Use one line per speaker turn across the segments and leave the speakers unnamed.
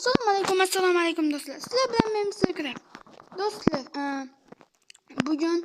Assalomu alaykum do'stlar. Sizlar bilan men Instagram. Do'stlar, bugun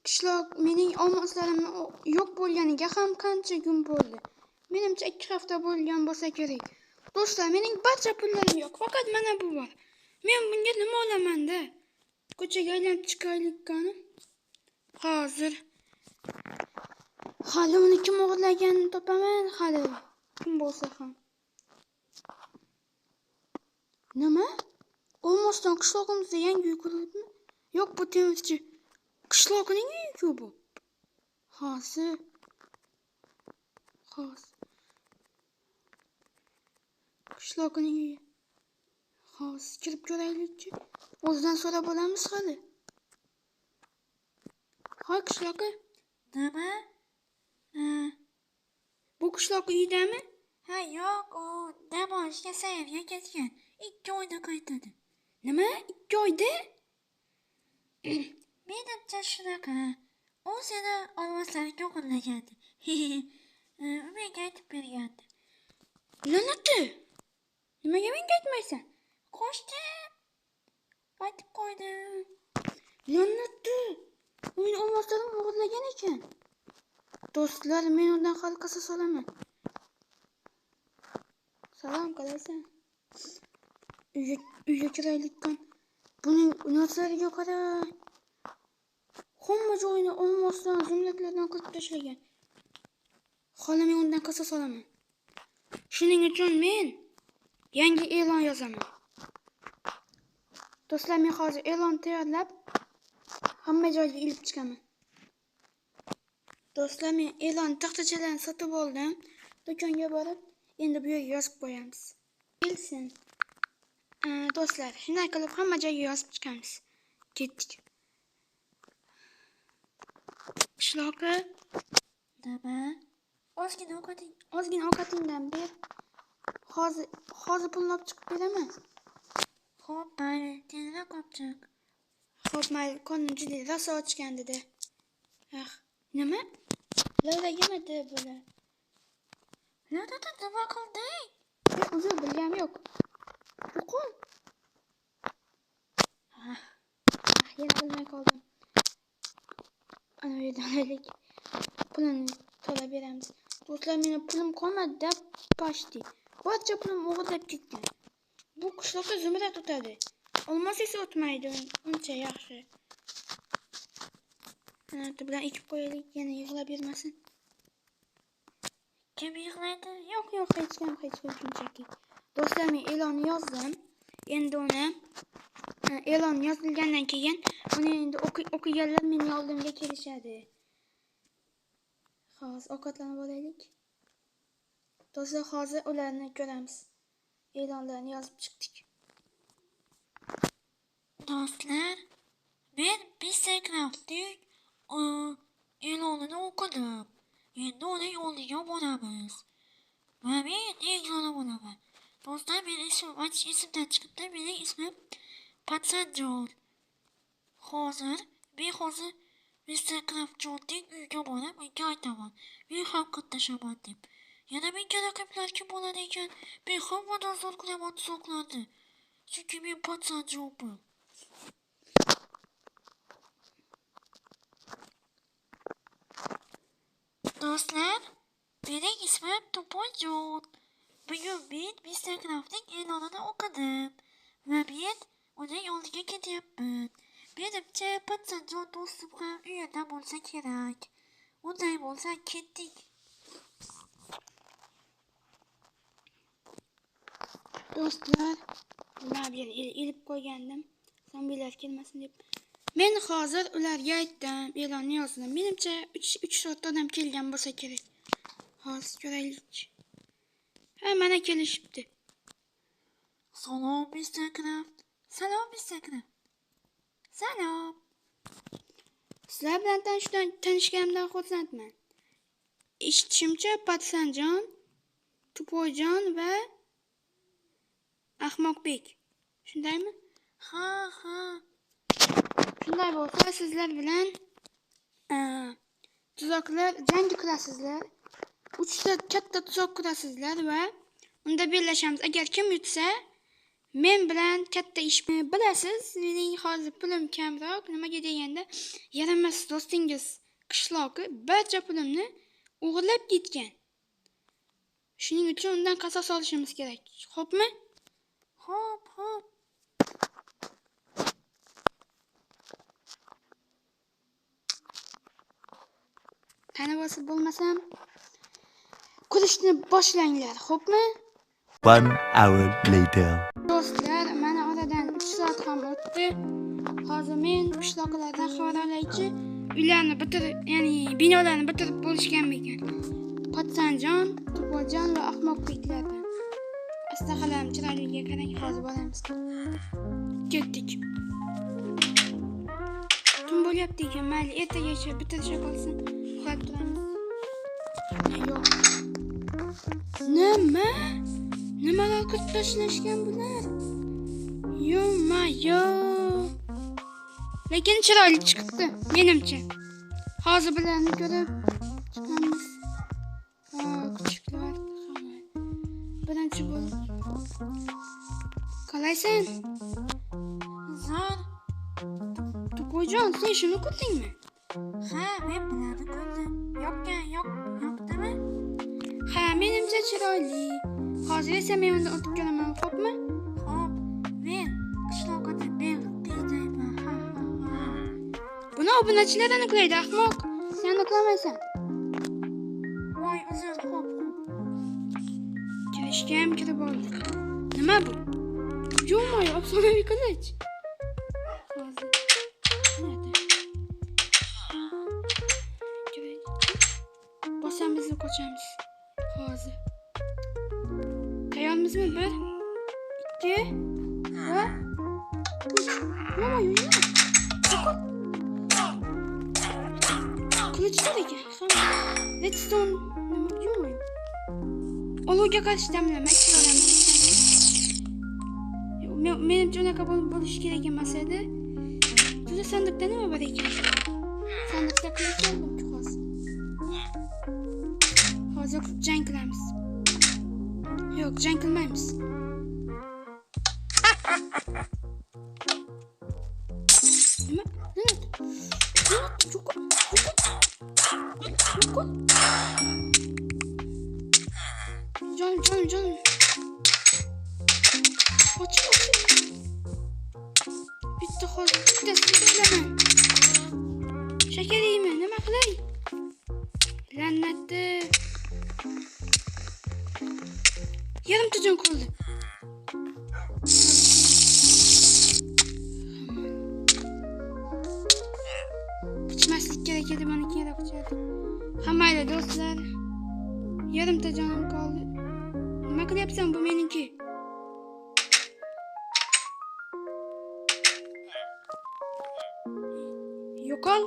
qishloq mening olmoslarim yo'q bo'lganiga ham qancha kun bo'ldi. Menimcha 2 hafta bo'lgan bo'lsa kerak. Do'stlar, mening barcha pullarim yo'q, faqat mana bu bor. Men bunga nima olaman-da? Ko'chaga aylanib chiqaylik qani. Hozir hali uni kim o'g'irlaganini topaman, hali kim bo'lsa ham. Nima? Olmosdan qishlog'imizda yangi uy qurilibmi? Yo'q, bu temirchi qishlog'ining uyi-ku bu. Hozir. Qishlog'ining uyi. Hozir kirib ko'raylikchi. O'zidan so'rab olamiz hali. Hoy qishlog'i.
Nima?
Bu qishloq uyidami?
Ha, yo'q, u dam olishga sayrga ketgan. 2 oyda qaytadi.
Nima? 2 oyda?
Menimcha shunaqa. U seni olmoslaringga o'g'irlagandi. Menga aytib bergandi.
La'nati. Nimaga menga aytmaysan?
Qo'shdim. Aytib qo'ydim.
La'nati. Meni olmoslarimni o'g'irlagan ekan. Do'stlar, men undan hal qilsa solaman. Salom, qalaysan? Uyga kiraylikkan. Buning narsalariga qara. Hamma joyini olmosdan, zumraklardan qilib tashlagan. Hali men undan qilsa solaman. Shuning uchun men yangi e'lon yozaman. Do'stlar, men hozir e'lon tayyorlab hamma joyga ilib chiqaman. Do'stlar, men e'lon taxtachalarni sotib oldim. Do'konga borib, endi bu yerga yozib qo'yamiz. Kelsin. Do'stlar, shunday qilib hamma joyga yozib chiqamiz. Ketdik. Qishloqi.
Nima?
Ozgina ovqatingdan ber. Hozir pulni olib chiqib beraman.
Xo'p, mayli, tezroq olib chiq.
Xo'p, mayli, qo'lni juda rosa ochgan dedi. Nima? Lavlagamadi bular.
Lavlada nima qilding?
Uzr, bilgam yo'q. Qo'l. Yana bilmay qoldim. Ana bu yerdan olaylik. Pulini to'lab beramiz. Do'stlar, meni pulim qolmadi deb pashti. Barcha pulim o'g'irlab ketgan. Bu qishloqda zumrad o'tadi. Olmos esa o'tmaydi. Uncha yaxshi. Ana bilan ekib qo'yaylik, yana yig'lab bermasin.
Kim yig'laydi?
Yo'q, hech kim shunchaki. Do'stlar, men e'lonni yozdim. Endi uni e'lon yozilgandan keyin uni endi o'qiganlar mening oldimga kelishadi. Hozir ovqatlanib olaylik. Do'stlar, hozir ularni ko'ramiz. E'lonlarni yozib chiqdik.
Do'stlar, men Instagram'ning e'lonini o'qidim. Endi uning oldiga boramiz. Va men e'lon olaman. Do'stlar, mening ismim esimdan chiqibdi. Mening ismim Patsanjon. Hozir Instagram'ning uyiga borib, unga aytaman. Men ham qatnashaman deb. Yana menga raqiblar kim bo'ladi ekan? Men hammadan zo'r qilaman tuzoqlarni. Chunki men Patsanjonman. Do'stlar, mening ismim To'poljon. Bugun men Instagram'ning e'lonini o'qidim va men uning oldiga ketyapman. Menimcha Patsanjon do'stim ham uyida bo'lsa kerak. Unday bo'lsa ketdik.
Do'stlar, nima bir ilib qo'ygandim. Zombilar kelmasin deb. Men hozir ularga aytdim, e'lonni yozdim. Menimcha 3 soatda odam kelgan bo'lsa kerak. Hozir ko'raylik. Mana kelishibdi.
Salom Instagram. Salom.
Sizlar bilan tanishganimdan xursandman. Eshitishimcha Patsanjon, To'poljon va Ahmoqbek. Shundaymi?
Ha.
Shunday bo'lsa, sizlar bilan tuzoqlar jangi qurasizlar. 3 ta katta tuzoq qurasizlar va unda bellashamiz. Agar kim yutsa, Men bilan katta ish bilasiz, mening hozir pulim kamroq, nimaga deganda, yaramas do'stingiz qishloqi barcha pulimni o'g'irlab ketgan. Shuning uchun undan qasos olishimiz kerak. Xo'pmi?
Xo'p.
Tanib olsa bo'lmasam, kulishni boshlanglar, xo'pmi?
1 hour later.
Do'stlar, mana oradan 3 soat ham o'tdi. Hozir men qishloqlardan xabar olaychi, uylarni bitirib, ya'ni binolarni bitirib bo'lishgan ekan. Patsanjon, To'poljon va ahmoqliklardan. Astaqalam chiroyliga qarang, hozir boramiz. Ketdik. Tun bo'lyapti ekan, mayli ertagacha bitirishga qolsin. Uxlab turamiz. Yo'q. Nimalar qilib tashlashgan bular? Yo. Lekin chiroyli chiqibdi, menimcha. Hozir bularni ko'rib chiqamiz. Kuchuklar, birinchi bo'lib. Qalaysan?
Zo'r.
To'poljon, sen shuni ko'rdingmi?
Ha, men bularni ko'rdim. Yo'qdimi?
Ha, menimcha chiroyli. Hozir esa men undan o'tib kelaman, xo'pmi?
Xo'p, men qishloqqa qiylayman.
Buni obunachilar aniqlaydi, ahmoq. Sen aniqlamaysan.
Voy, uzr, xo'p.
Kirishga ham kirib oldik. Nima bu? Yo'q, afsonaviy qilich. Hozir. Bosamiz va qochamiz. Hozir. Tayyormizmi? 1, 2 va 3. Nima? Qilichlar ekan. Redstone nima? Yo'q. Olovga qarshi ta'minlamak kerak. Menimcha unaqa bo'lishi kerak emas edi. Juda sandiqda nima bor ekan? Sandiqda qilich oldim hozir. Hozir jang qilamiz. Yo'q, jang qilmaymiz. Nima? Jonim. Ochiq. Bittasini bilaman. Shakar yeyman, nima qilay? Lannatli. Yarimta jon qoldi. Qichmaslik kerak edi, mana kerak qichadi. Hammaylar do'stlar. Yarimta jonim qoldi. Nima qilyapsan, bu meniki? Yo'qol.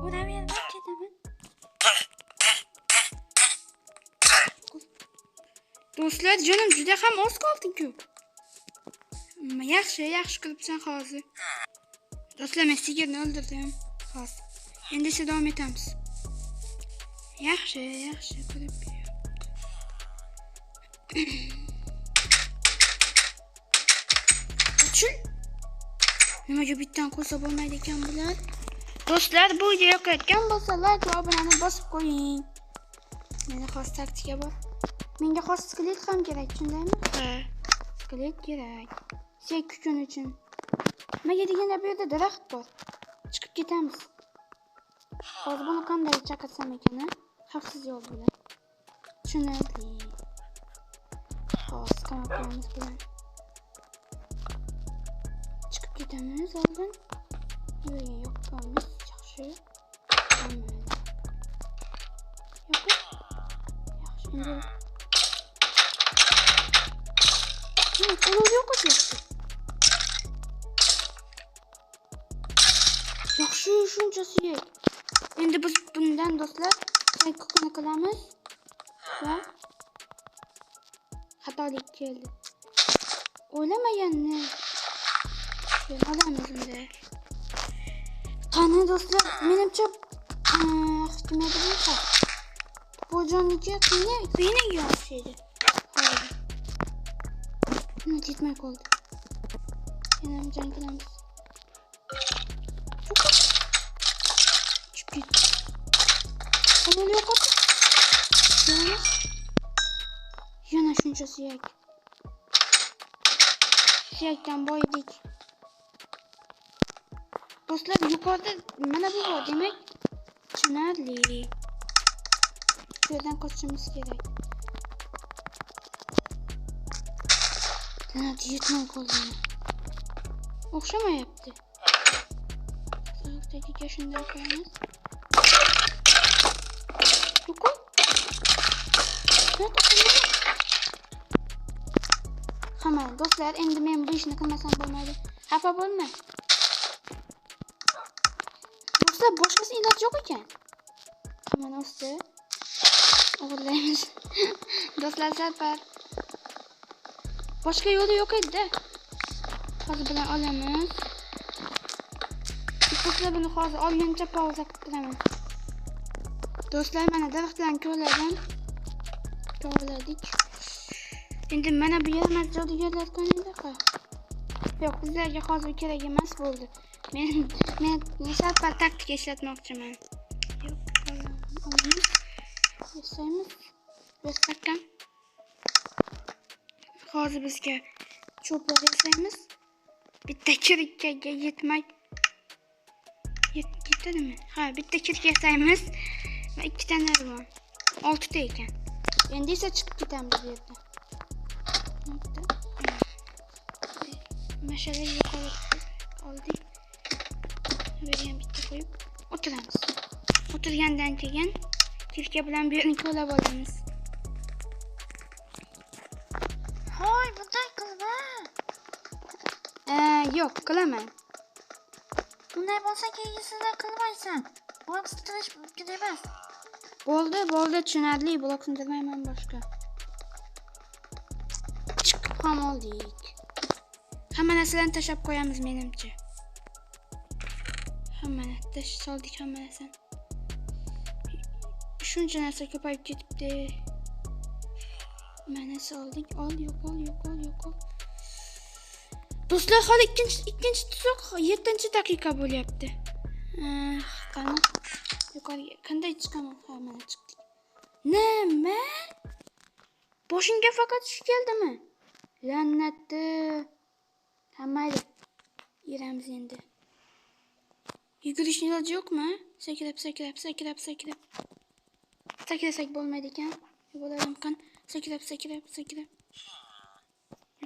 Uravermay ketaman.
Do'stlar, jonim juda ham oz qoldi-ku. Yaxshi qilibsan hozir. Do'stlar, men sigirni o'ldirdim. Hozir. Endi esa davom etamiz. Yaxshi qilib. Uchun nimaga bittan qo'ysa bo'lmaydi ekan bular? Do'stlar, bu videoga yoqayotgan bo'lsa, like va obunani bosib qo'ying. Menda xos taktika bor. Menga xos skelet ham kerak, shundaymi? Ha, skelet kerak. Sen kuchun uchun. Nimaga deganda bu yerda daraxt bor. Chiqib ketamiz. Hozir buni qanday chaqirsam ekan, xavfsiz yo'l bilan. Tushunarli. Hozir qamoqlarimiz bilan chiqib ketamiz oldin. Yo'qamiz, yaxshi. Yaxshi. Qo'lga yo'qotyapti. Yaxshi, shunchasi. Endi biz bundan do'stlar qayqini qilamiz va xatolik keldi. O'ylamaganni olamiz unda. Qani do'stlar, menimcha hikmat bo'lsa To'poljonga qiyin o'xshaydi. Hozir. Buna yetmay qoldi. Yana jang qilamiz. Chiqib ket. Qoldi yo'qot. Yana shuncha suyak. Suyakdan boydik. Do'stlar, yuqorida mana bu bor, demak tushunarli. Bu yerdan qochishimiz kerak. Yana yetmay qoldi. O'xshamayapti. So'qdagi shunday qo'yamiz. Yo'q. Hamma do'stlar, endi men bu ishni qilmasam bo'lmaydi. Xafa bo'lmang. Do'stlar, boshqasi iloji yo'q ekan. Mana usti. O'g'irlaymiz. Do'stlar, safar. Boshqa yo'li yo'q edi-da. Hozir bilan olamiz. Do'stlar, buni hozir olgancha pauza qilib turaman. Do'stlar, mana daraxtlarni ko'rladim. To'g'riladik. Endi mana bu yer jodugarlar ko'ningda. Yo'q, bizlarga hozir kerak emas bo'ldi. Men safar taktika ishlatmoqchiman. Yo'q, olamiz. Yasaymiz. Yasakkan. Hozir bizga cho'plar yasaymiz. Bitta kirikkaga yetmay. Yetadimi? Ha, bitta kirik yasaymiz. Va 2 ta narvon. 6 ta ekan. Endi esa chiqib ketamiz bu yerdan. Mashara yuqori oldik. Buyam bitta qo'yib o'tiramiz. O'tirgandan keyin kirka bilan bu yerni ko'lab olamiz.
Hoy, bunday qilma.
Yo'q, qilaman.
Bunday bo'lsa keyingisida qilmaysan. Blok sindirish mumkin emas.
Bo'ldi, tushunarli. Blok sindirmayman boshqa. Chiqib ham oldik. Hamma narsalarni tashlab qo'yamiz menimcha. Hammani soldik, hamma narsani. Shuncha narsa ko'payib ketibdi. Mana soldik. Ol, yo'qol. Do'stlar, hali ikkinchi tuzoq 7-daqiqa bo'lyapti. Qani? Yuqoriga qanday chiqaman? Ha, mana chiqdik. Nima? Boshingga faqat shu keldimi? La'natli. Hammaydi. Yuramiz endi. Yugurishning iloji yo'qmi? Sakrab. Sakrasak bo'lmaydi ekan. Bo'larim qan. Sakrab.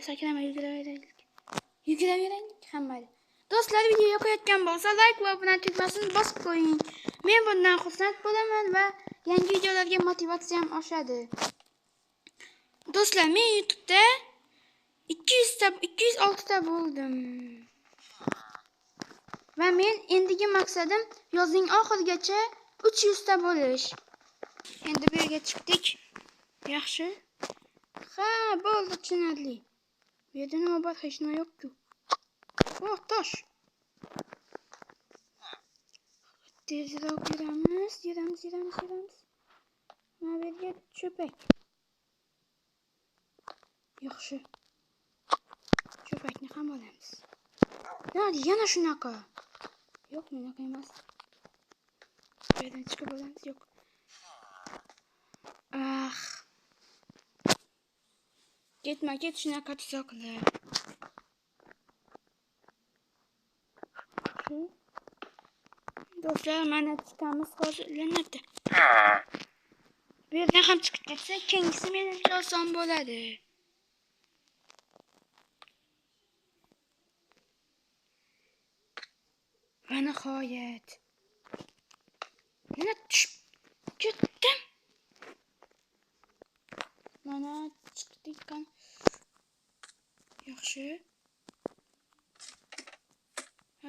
Sakramay yuguraveraylik. Hammaydi. Do'stlar, video yoqayotgan bo'lsa, like va obuna tugmasini bosib qo'ying. Men bundan xursand bo'laman va yangi videolarga motivatsiyam oshadi. Do'stlar, men YouTube'da 206 ta bo'ldim. Va men endigi maqsadim yozning oxirigacha 300 ta bo'lish. Endi bu yerga chiqdik. Yaxshi. Ha, bo'ldi, tushunarli. Bu yerda nima bor? Hech nima yo'q-ku. Oh, tosh. Tezroq yuramiz. Mana bu yerga cho'pak. Yaxshi. Cho'pakni ham olamiz. Yana shunaqa. Yo'q, bunaqa emas. Bu yerdan chiqib olamiz. Yo'q. Ketma-ket shunaqa tuzoqlar. Do'stlar, mana chiqamiz hozir. Lanatda. Bu yerdan ham chiqib ketsa, keyingisi menimcha oson bo'ladi. Va nihoyat. Mana tushib ketdim. Mana chiqdik kan. Yaxshi.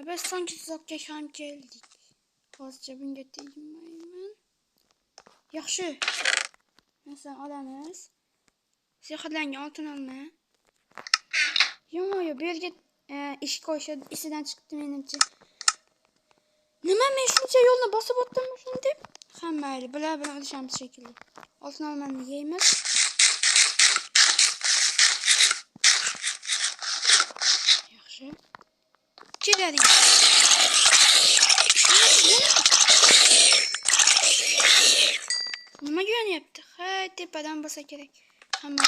Biz so'nggi tuzoqqa ham keldik. Hozircha bunga tegmayman. Yaxshi. Nasıl olamiz? Sehrlangan oltin olma. Yo'q, bu yerga ish qo'yish isidan chiqdi menimcha. Nima, men shuncha yo'lni bosib o'tdim shuni deb? Hammayli, bular bilan olishamiz shekilli. Oltin olmani yeymiz. ko'taring. Nimaga yonyapti? Ha, tepadan bo'lsa kerak. Hamma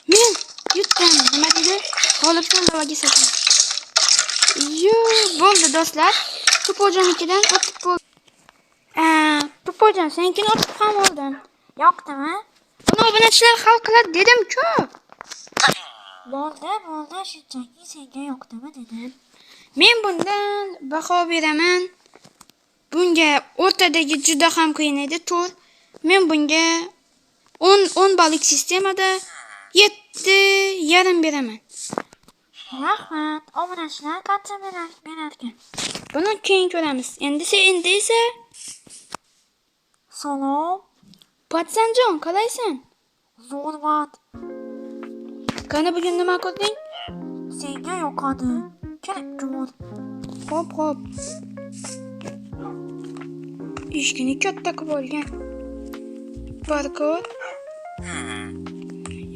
men yutdim. Nima dedi? G'olibdan da'voga so'radim. Bo'ldi do'stlar. To'po'jonikidan o'tib bo'ldi. To'po'jon, seninkini o'tib ham oldim.
Yoqdimi?
Buni obunachilar hal qiladi dedim-ku.
Bo'ldi, shunchaki senga yoqdimi dedim.
Men bundan baho beraman. Bunga o'rtadagi juda ham qiyin edi, to'r. Men bunga 10 ballik sistemada 7,5 beraman.
Rahmat. Obunachilar qancha berarkan?
Buni keyin ko'ramiz. Endi esa
Salom.
Patsanjon, qalaysan?
Zo'rmat.
Qani bugun nima qilding?
Senga yoqadi. Kelib ko'r.
Xo'p. Ishkini katta qilib olgan. Barkod.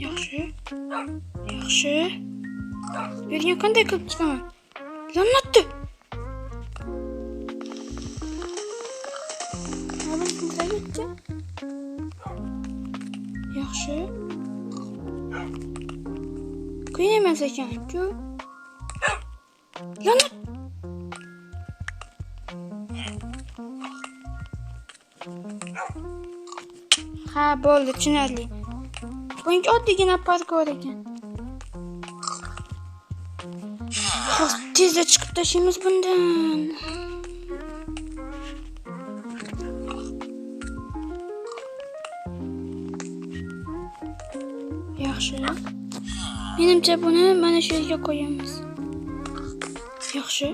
Yaxshi. Bergan qanday qilib chiqaman? Lannatdi. Yaxshi. Qiyin emas ekan-ku. Lannat. Ha, bo'ldi, tushunarli. Bunga oddiygina parkour ekan. Tezda chiqib tashlaymiz bundan. Yaxshi. Menimcha buni mana shu yerga qo'yamiz. Yaxshi.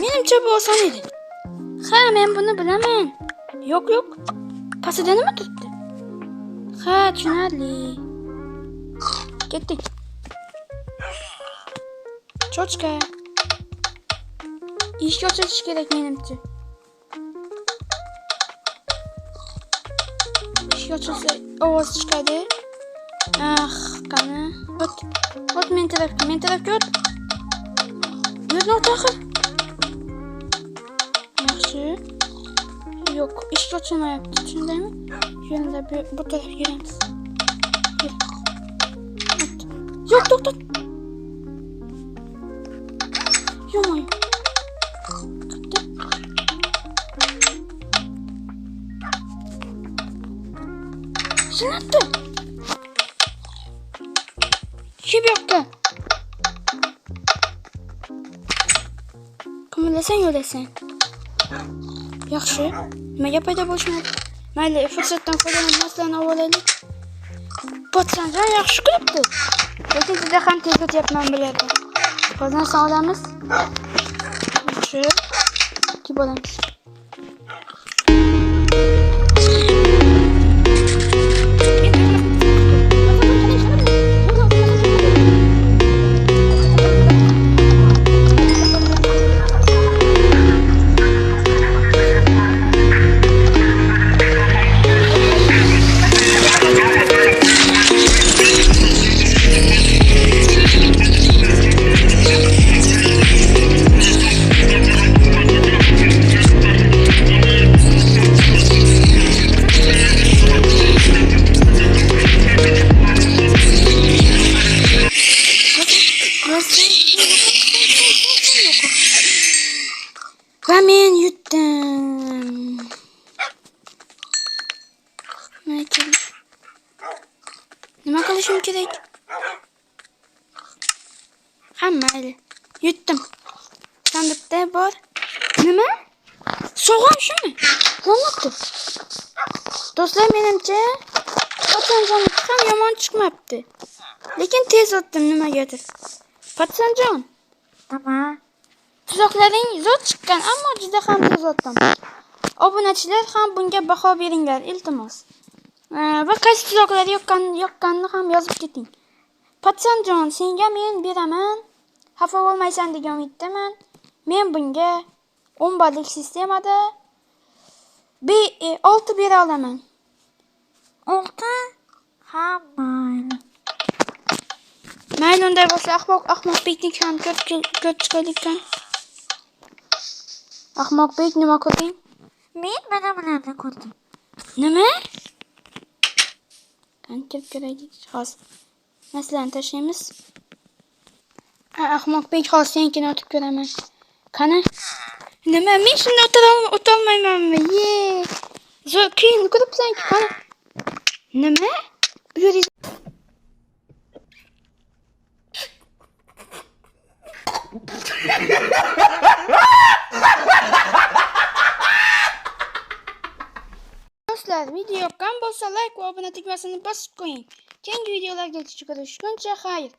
Menimcha bu oson edi. Ha, men buni bilaman. Yo'q. Pastida nima turibdi? Ha, tushunarli. Ketdik. Cho'chqa. Ishga ochilish kerak menimcha. Ishga ochilsa ovoz chiqadi. Qani. O't men tarafga o't. Yurni o'taqi. Yaxshi. Yo'q, ishga ochilmayapti, tushundingmi? Yo'lda bu tarafga yuramiz. Yo'q, to'xtat. Yo'q. Shinatdi. Kim yo'qda? Qimirlasang yo'lasan. Yaxshi. Nimaga paydo bo'lishmaydi? Mayli, fursatdan foydalanib narsalarni olaylik. Patsanjon yaxshi qilibdi. Lekin juda ham tez o'tyapman bilyapman. Hozir olamiz. Yaxshi. Kib olamiz. Va men yutdim. Nima qilishim kerak? Ha, mayli. Yutdim. Sandiqda bor. Nima? So'g'am shumi? Bo'lmabdi. Do'stlar, menimcha Patsanjonniki ham yomon chiqmabdi. Lekin tez o'tdim nimagadir. Patsanjon,
Nima?
tuzoqlaring zo'r chiqqan, ammo juda ham tez o'tdim. Obunachilar ham bunga baho beringlar, iltimos. Va qaysi tuzoqlar yoqqanini ham yozib keting. Patsanjon, senga men beraman. Xafa bo'lmaysan degan umiddaman. Men bunga 10 ballik sistemada 6 bera olaman.
6? Ha, mayli.
Mayli, unday bo'lsa ahmoqbeknik ham ko'rib chiqaylikkan. Ahmoqbek, nima ko'rding?
Men mana bularni ko'rdim.
Nima? Qani kirib ko'raylik. Hozir masalani tashlaymiz. Ahmoqbek, hozir senikini o'tib ko'raman. Qani? Nima? Men shunda o'tolmaymanmi? Zo'r kuyini ko'ribsan-ku, qani? Nima? Bu yeringiz Do'stlar, video yoqqan bo'lsa like va obuna tugmasini bosib qo'ying. Keyingi videolarga ko'rishguncha xayr.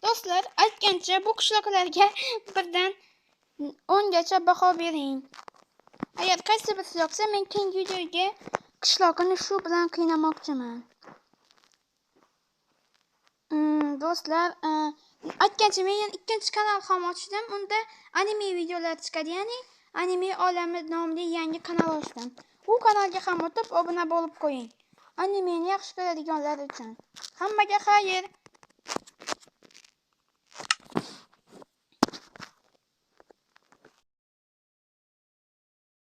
Do'stlar, aytgancha bu qishloqlarga birdan 10 gacha baho bering. Agar qaysi bir yoqsa, men keyingi videoga qishloqni shu bilan qiynamoqchiman. Do'stlar, aytgancha men yana ikkinchi kanal ham ochdim. Unda anime videolar chiqadi, ya'ni Anime olami nomli yangi kanal ochdim. Bu kanalga ham o'tib obuna bo'lib qo'ying. Animeni yaxshi ko'radiganlar uchun. Hammaga xayr.